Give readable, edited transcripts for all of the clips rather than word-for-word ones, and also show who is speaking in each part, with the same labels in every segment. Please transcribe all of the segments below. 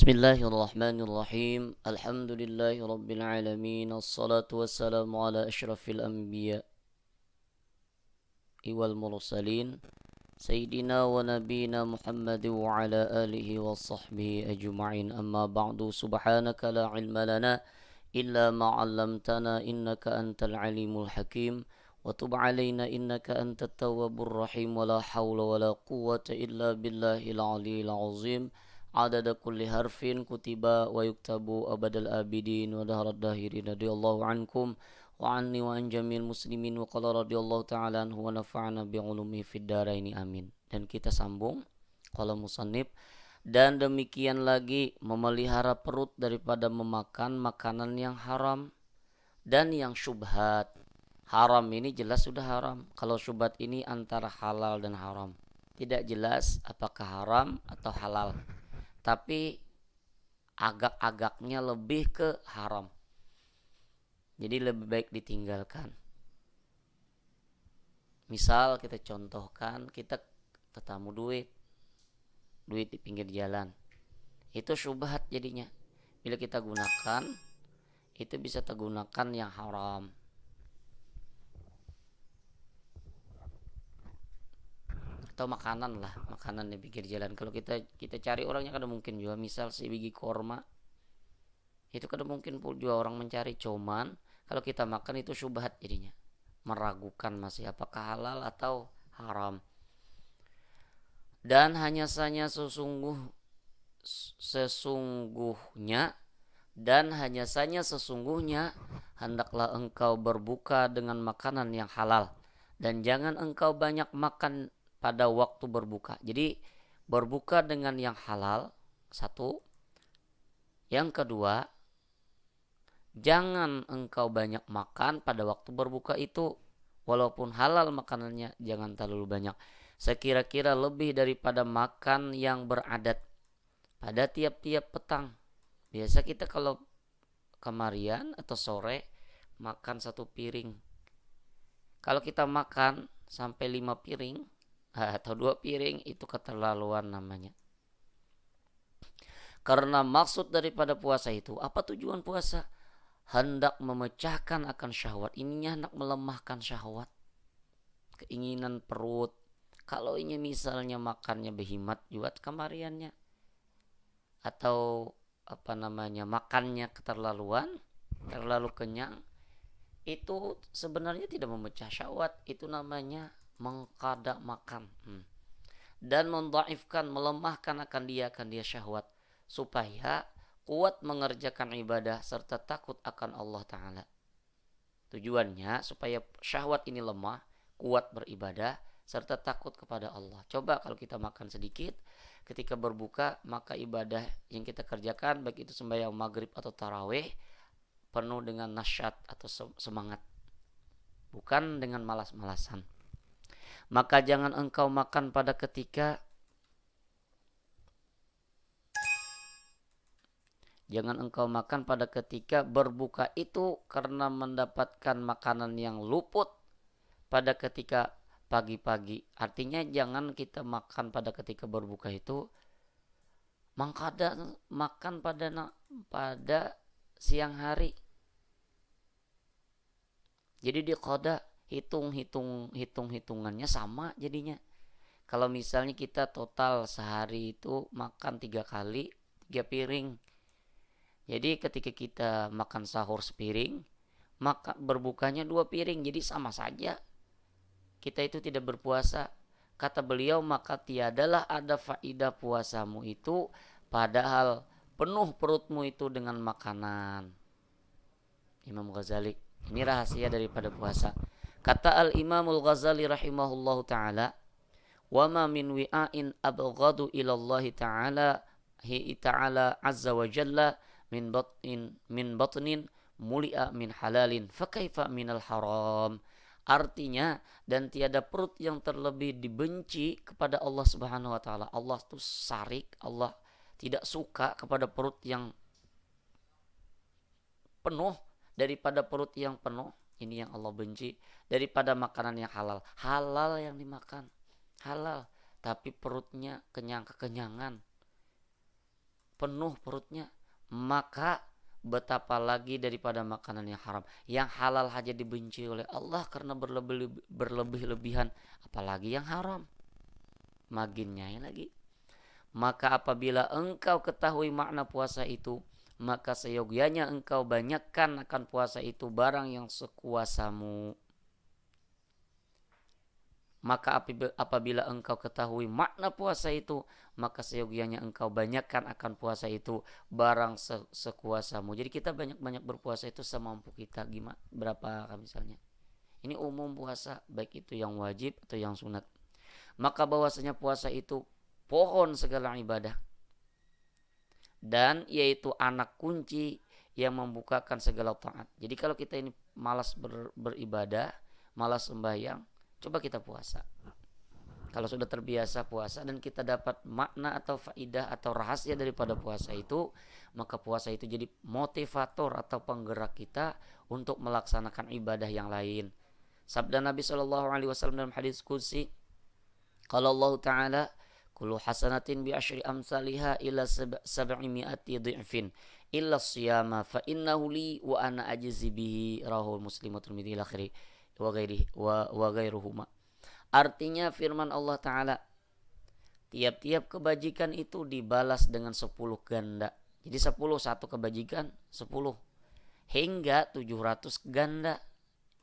Speaker 1: Bismillahirrahmanirrahim. Alhamdulillahirabbil alamin. Wassalatu wassalamu ala asyrafil anbiya wal mursalin. Sayyidina wa nabiyina Muhammad wa ala alihi wa sahbihi ajma'in. Amma ba'du. Subhanaka la ilma lana illa ma 'allamtana innaka antal alimul hakim. Wa tub 'alaina innaka antat tawwabur rahim. Wa la hawla wa la quwwata illa billahil aliyyil azim. Adada kulli harfin kutiba wa yuktabu abadal abidin wa daharat dahirin radiyallahu ankum wa anni wa an jamil muslimin wa qala radiyallahu ta'ala anhu wa nafa'ana bi'ulumi fid daraini amin. Dan kita sambung qala musannif, dan demikian lagi memelihara perut daripada memakan makanan yang haram dan yang syubhat. Haram ini jelas sudah haram. Kalau syubhat ini antara halal dan haram, tidak jelas apakah haram atau halal, tapi agak-agaknya lebih ke haram. Jadi lebih baik ditinggalkan. Misal kita contohkan, kita tetamu duit di pinggir jalan. Itu syubhat jadinya. Bila kita gunakan, itu bisa tergunakan yang haram. Atau makanan lah, makanan di pinggir jalan. Kalau kita cari orangnya kadang mungkin juga, misal sebiji korma, itu kadang mungkin juga orang mencari, cuman kalau kita makan itu syubhat jadinya, meragukan masih apakah halal atau haram. Dan hanya saja sesungguhnya hendaklah engkau berbuka dengan makanan yang halal, dan jangan engkau banyak makan pada waktu berbuka. Jadi berbuka dengan yang halal, satu. Yang kedua, jangan engkau banyak makan pada waktu berbuka itu. Walaupun halal makanannya, jangan terlalu banyak. Sekira-kira lebih daripada makan yang beradat pada tiap-tiap petang. Biasa kita kalau kemarian atau sore makan satu piring. Kalau kita makan sampai 5 piring atau 2 piring, itu keterlaluan namanya. Karena maksud daripada puasa itu, apa tujuan puasa? Hendak memecahkan akan syahwat. Ininya hendak melemahkan syahwat, keinginan perut. Kalau ini misalnya makannya behimat juga kemariannya, atau makannya keterlaluan, terlalu kenyang, itu sebenarnya tidak memecah syahwat. Itu namanya mengkada makan, dan mendhaifkan, melemahkan akan dia syahwat, supaya kuat mengerjakan ibadah serta takut akan Allah Ta'ala. Tujuannya supaya syahwat ini lemah, kuat beribadah serta takut kepada Allah. Coba kalau kita makan sedikit ketika berbuka, maka ibadah yang kita kerjakan, baik itu sembahyang maghrib atau tarawih, penuh dengan nasyat atau semangat, bukan dengan malas-malasan. Maka jangan engkau makan pada ketika berbuka itu, karena mendapatkan makanan yang luput pada ketika pagi-pagi. Artinya jangan kita makan pada ketika berbuka itu mengkada makan pada siang hari. Jadi diqada, hitungannya sama jadinya. Kalau misalnya kita total sehari itu makan 3 kali 3 piring. Jadi ketika kita makan sahur sepiring, maka berbukanya 2 piring. Jadi sama saja kita itu tidak berpuasa. Kata beliau, maka tiadalah ada faidah puasamu itu padahal penuh perutmu itu dengan makanan. Imam Ghazali. Ini rahasia daripada puasa. Kata Al-Imamul Ghazali rahimahullahu ta'ala, wa ma min wi'ain abghadu ilallahi ta'ala hi ta'ala azza wa jalla min batnin muli'a min halalin fa kaifa minal haram. Artinya, dan tiada perut yang terlebih dibenci kepada Allah Subhanahu wa taala. Allah itu syarik, Allah tidak suka kepada perut yang penuh, daripada perut yang penuh. Ini yang Allah benci, daripada makanan yang halal. Halal yang dimakan, halal, tapi perutnya kekenyangan. penuh perutnya, maka betapa lagi daripada makanan yang haram. Yang halal saja dibenci oleh Allah karena berlebih-lebihan, apalagi yang haram. Maginnya lagi. Maka apabila engkau ketahui makna puasa itu, maka seyogyanya engkau banyakkan akan puasa itu barang yang sekuasamu. Maka apabila engkau ketahui makna puasa itu, maka seyogyanya engkau banyakkan akan puasa itu barang sekuasamu. Jadi kita banyak-banyak berpuasa itu semampu kita. Gimana? Berapa misalnya? Ini umum puasa, baik itu yang wajib atau yang sunat. Maka bahwasanya puasa itu pohon segala ibadah, dan yaitu anak kunci yang membukakan segala taat. Jadi kalau kita ini malas beribadah, malas sembahyang, coba kita puasa. Kalau sudah terbiasa puasa dan kita dapat makna atau faidah atau rahasia daripada puasa itu, maka puasa itu jadi motivator atau penggerak kita untuk melaksanakan ibadah yang lain. Sabda Nabi SAW dalam hadis qudsi, kalau Allah Ta'ala, kullu hasanatin bi asyri amsalha ila sab'imi'ati dhi'fin illa siyama fa innahu li wa ana ajzi bihi, rawahu Muslim wa Tirmidzi akhiri wa ghairuhuma. Artinya firman Allah Ta'ala, tiap-tiap kebajikan itu dibalas dengan 10 ganda. Jadi 10 satu kebajikan, 10 hingga 700 ganda.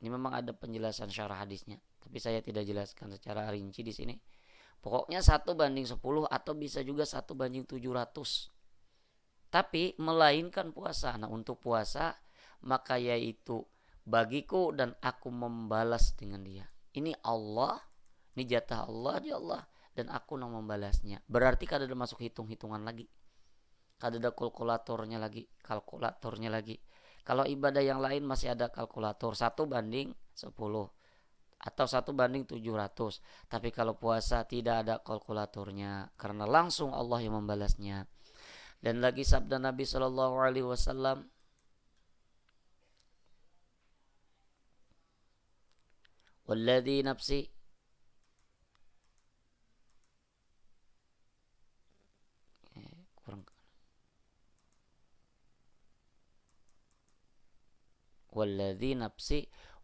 Speaker 1: Ini memang ada penjelasan syarah hadisnya, tapi saya tidak jelaskan secara rinci di sini. Pokoknya 1:10 atau bisa juga 1:700. Tapi melainkan puasa. Nah, untuk puasa maka yaitu bagiku dan aku membalas dengan dia. Ini Allah, ini jatah Allah ya Allah, dan aku yang membalasnya. Berarti kada ada masuk hitung-hitungan lagi. Kada ada kalkulatornya lagi. Kalau ibadah yang lain masih ada kalkulator 1:10 atau 1:700. Tapi kalau puasa tidak ada kalkulatornya karena langsung Allah yang membalasnya. Dan lagi sabda Nabi SAW, walladzi nafsi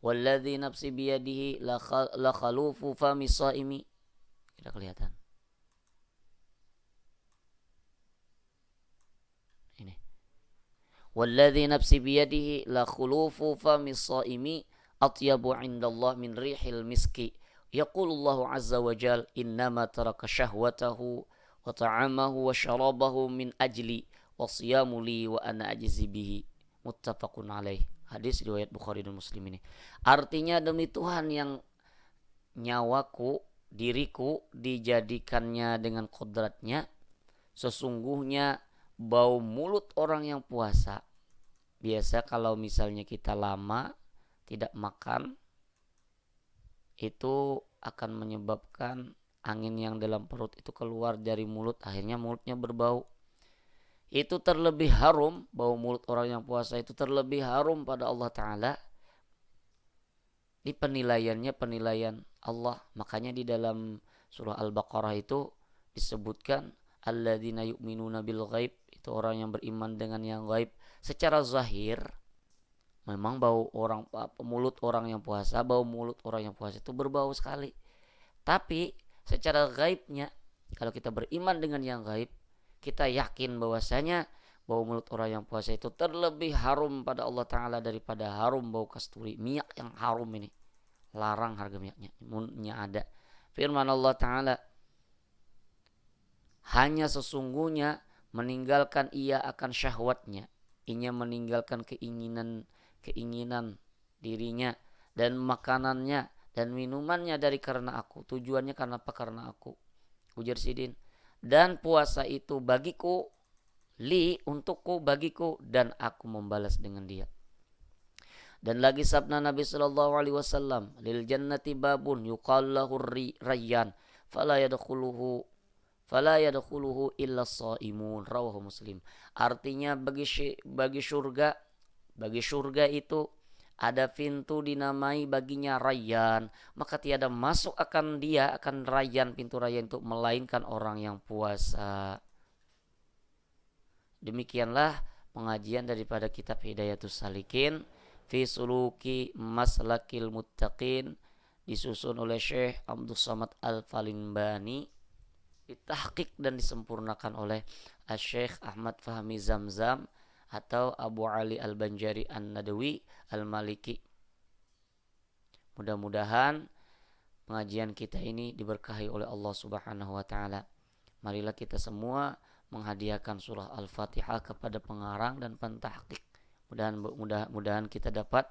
Speaker 1: walladzi nafsi biyadihi la khalufu fami shaimi. Tidak kelihatan. Ini. Walladzi nafsi biyadihi la khulufu fami shaimi atyabu 'indallah min rihil miski. Yaqulullahu azza wa jal innama taraka syahwatahu wa ta'amahu wa syarabahu min ajli wa siyamu li wa ana ajzi bihi. Muttafaqun alaih. Hadis riwayat Bukhari dan Muslim ini. Artinya demi Tuhan yang nyawaku, diriku dijadikannya dengan kodratnya, sesungguhnya bau mulut orang yang puasa. Biasa kalau misalnya kita lama tidak makan, itu akan menyebabkan angin yang dalam perut itu keluar dari mulut, akhirnya mulutnya berbau. Itu terlebih harum, bau mulut orang yang puasa itu terlebih harum pada Allah Ta'ala. Di penilaiannya penilaian Allah. Makanya di dalam surah Al-Baqarah itu disebutkan alladzina yu'minuna bil ghaib, itu orang yang beriman dengan yang gaib. Secara zahir memang bau mulut orang yang puasa, bau mulut orang yang puasa itu berbau sekali. Tapi secara gaibnya, kalau kita beriman dengan yang gaib, kita yakin bahwasanya bau mulut orang yang puasa itu terlebih harum pada Allah Ta'ala daripada harum bau kasturi. Minyak yang harum ini, larang harga minyaknya ada. Firman Allah Ta'ala, hanya sesungguhnya meninggalkan ia akan syahwatnya, ia meninggalkan keinginan dirinya dan makanannya dan minumannya dari karena aku. Tujuannya karena apa? Karena aku. Ujar Sidin. Dan puasa itu bagiku, untukku, bagiku, dan aku membalas dengan dia. Dan lagi sabda Nabi SAW, lil jannati babun yuqal lahu rayyan fala yadkhuluhu illa shaimun, rawahu Muslim. Artinya bagi surga itu ada pintu dinamai baginya Rayyan, maka tiada masuk akan Rayyan, pintu Rayyan itu, melainkan orang yang puasa. Demikianlah pengajian daripada kitab Hidayatus Salikin fi suluki maslakil muttaqin, disusun oleh Syekh Abdul Samad Al-Falimbani, ditahqiq dan disempurnakan oleh Syekh Ahmad Fahmi Zamzam atau Abu Ali Al-Banjari An-Nadawi Al-Maliki. Mudah-mudahan pengajian kita ini diberkahi oleh Allah Subhanahu wa taala. Marilah kita semua menghadiahkan surah Al-Fatihah kepada pengarang dan pentahqiq. Mudah-mudahan kita dapat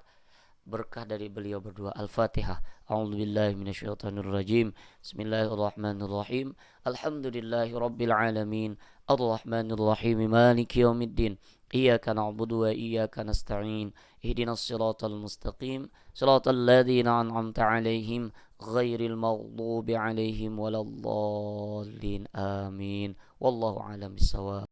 Speaker 1: berkah dari beliau berdua. Al-Fatihah. A'udzubillahi minasyaitonirrajim. Bismillahirrahmanirrahim. Alhamdulillahirabbil alamin. Arrahmanirrahim. Maliki yaumiddin. Iyyaka na'budu wa iyyaka nasta'in. Ihdinas siratal mustaqim. Siratal ladzina an'amta 'alaihim ghairil maghdubi 'alaihim waladdallin. Amin. Wallahu a'lam bissawab.